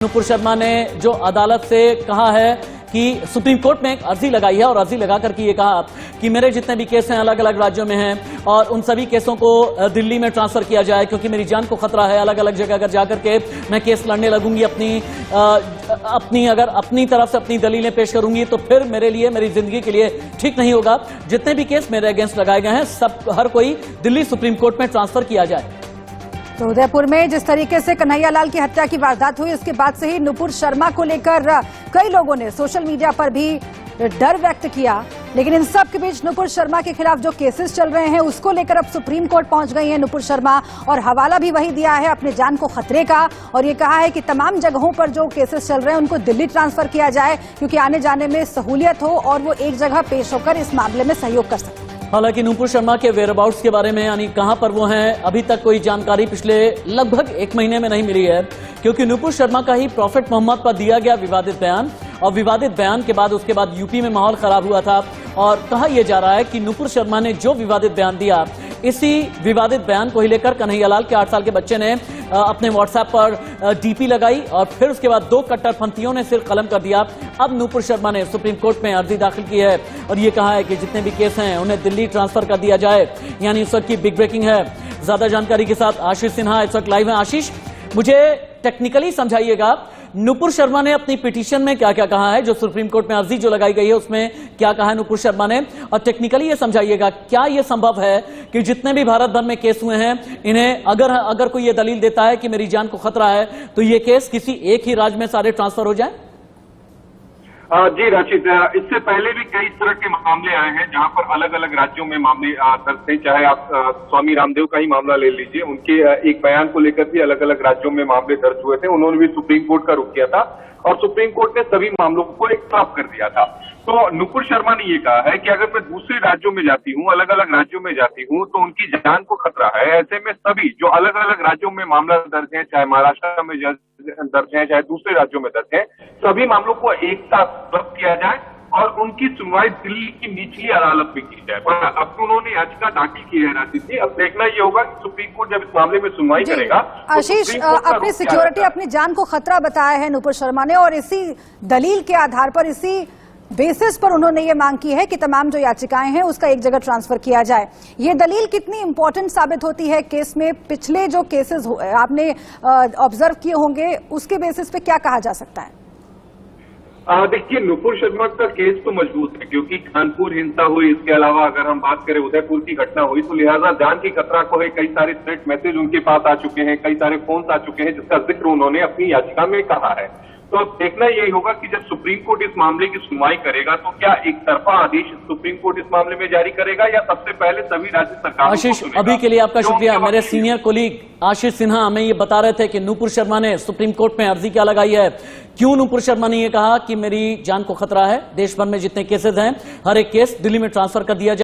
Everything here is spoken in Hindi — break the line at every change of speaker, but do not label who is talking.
नुपुर शर्मा ने जो अदालत से कहा है कि सुप्रीम कोर्ट में एक अर्जी लगाई है और अर्जी लगा करके ये कहा कि मेरे जितने भी केस हैं अलग अलग राज्यों में हैं और उन सभी केसों को दिल्ली में ट्रांसफर किया जाए क्योंकि मेरी जान को खतरा है। अलग अलग जगह अगर जाकर के मैं केस लड़ने लगूंगी अगर अपनी तरफ से अपनी दलीलें पेश करूंगी तो फिर मेरे लिए मेरी जिंदगी के लिए ठीक नहीं होगा। जितने भी केस मेरे अगेंस्ट लगाए गए हैं हर कोई दिल्ली सुप्रीम कोर्ट में ट्रांसफर किया जाए।
तो उदयपुर में जिस तरीके से कन्हैया लाल की हत्या की वारदात हुई उसके बाद से ही नुपुर शर्मा को लेकर कई लोगों ने सोशल मीडिया पर भी डर व्यक्त किया, लेकिन इन सब के बीच नुपुर शर्मा के खिलाफ जो केसेस चल रहे हैं उसको लेकर अब सुप्रीम कोर्ट पहुंच गई हैं नुपुर शर्मा और हवाला भी वही दिया है अपने जान को खतरे का और ये कहा है कि तमाम जगहों पर जो केसेस चल रहे हैं उनको दिल्ली ट्रांसफर किया जाए क्योंकि आने जाने में सहूलियत हो और वो एक जगह पेश होकर इस मामले में सहयोग कर सके।
हालांकि नुपुर शर्मा के वेयरअबाउट्स के बारे में यानी कहां पर वो हैं अभी तक कोई जानकारी पिछले लगभग 1 महीने में नहीं मिली है क्योंकि नुपुर शर्मा का ही प्रॉफिट मोहम्मद पर दिया गया विवादित बयान और विवादित बयान के बाद उसके बाद यूपी में माहौल खराब हुआ था और कहा यह जा रहा है कि नुपुर शर्मा ने जो विवादित बयान दिया इसी विवादित बयान को ही लेकर कन्हैया लाल के 8 साल के बच्चे ने अपने व्हाट्सएप पर डीपी लगाई और फिर उसके बाद 2 कट्टरपंथियों ने सिर कलम कर दिया। अब नुपुर शर्मा ने सुप्रीम कोर्ट में अर्जी दाखिल की है और ये कहा है कि जितने भी केस हैं उन्हें दिल्ली ट्रांसफर कर दिया जाए। यानी इस वक्त की बिग ब्रेकिंग है। ज्यादा जानकारी के साथ आशीष सिन्हा इस वक्त लाइव है। आशीष, मुझे टेक्निकली समझाइएगा नुपुर शर्मा ने अपनी पिटीशन में क्या क्या कहा है, जो सुप्रीम कोर्ट में अर्जी जो लगाई गई है उसमें क्या कहा है नुपुर शर्मा ने, और टेक्निकली ये समझाइएगा क्या ये संभव है कि जितने भी भारत भर में केस हुए हैं इन्हें अगर कोई ये दलील देता है कि मेरी जान को खतरा है तो ये केस किसी एक ही राज्य में सारे ट्रांसफर हो जाए?
जी रचित, इससे पहले भी कई तरह के मामले आए हैं जहां पर अलग अलग राज्यों में मामले दर्ज थे। चाहे आप स्वामी रामदेव का ही मामला ले लीजिए, उनके एक बयान को लेकर भी अलग अलग राज्यों में मामले दर्ज हुए थे। उन्होंने भी सुप्रीम कोर्ट का रुख किया था और सुप्रीम कोर्ट ने सभी मामलों को एक साफ कर दिया था। तो नुपुर शर्मा ने ये कहा है कि अगर मैं दूसरे राज्यों में जाती हूँ, अलग अलग राज्यों में जाती हूँ तो उनकी जान को खतरा है। ऐसे में सभी जो अलग अलग राज्यों में मामला दर्ज है, चाहे महाराष्ट्र में दर्ज है चाहे दूसरे राज्यों में दर्ज है, सभी मामलों को एक साथ जब्त किया जाए और उनकी सुनवाई दिल्ली की निचली अदालत में की जाए। पर अब तो उन्होंने याचिका दाखिल की है राशि थी। अब देखना ये होगा कि सुप्रीम कोर्ट जब इस मामले में सुनवाई करेगा।
आशीष, अपनी सिक्योरिटी अपनी जान को खतरा बताया है नुपुर शर्मा ने और इसी दलील के आधार पर इसी बेसिस पर उन्होंने ये मांग की है कि तमाम जो याचिकाएं हैं उसका एक जगह ट्रांसफर किया जाए। ये दलील कितनी इंपॉर्टेंट साबित होती है केस में? पिछले जो केसेस आपने ऑब्जर्व किए होंगे उसके बेसिस पे क्या कहा जा सकता है?
देखिए, नुपुर शर्मा का केस तो मजबूत है क्योंकि कानपुर हिंसा हुई, इसके अलावा अगर हम बात करें उदयपुर की घटना हुई, तो लिहाजा जान की खतरा को है। कई सारे थ्रेट मैसेज उनके पास आ चुके हैं, कई सारे फोन आ चुके हैं जिसका जिक्र उन्होंने अपनी याचिका में कहा है। तो अब देखना यही होगा कि जब सुप्रीम कोर्ट इस मामले की सुनवाई करेगा तो क्या एक तरफा आदेश सुप्रीम कोर्ट इस मामले में जारी करेगा या सबसे पहले सभी राज्य सरकारों
आशीष, अभी के लिए आपका शुक्रिया। मेरे सीनियर कोलीग आशीष सिन्हा हमें ये बता रहे थे कि नुपुर शर्मा ने सुप्रीम कोर्ट में अर्जी क्या लगाई है, क्यों नुपुर शर्मा ने ये कहा कि मेरी जान को खतरा है, देश भर में जितने केसेस हैं हर एक केस दिल्ली में ट्रांसफर कर दिया जाए।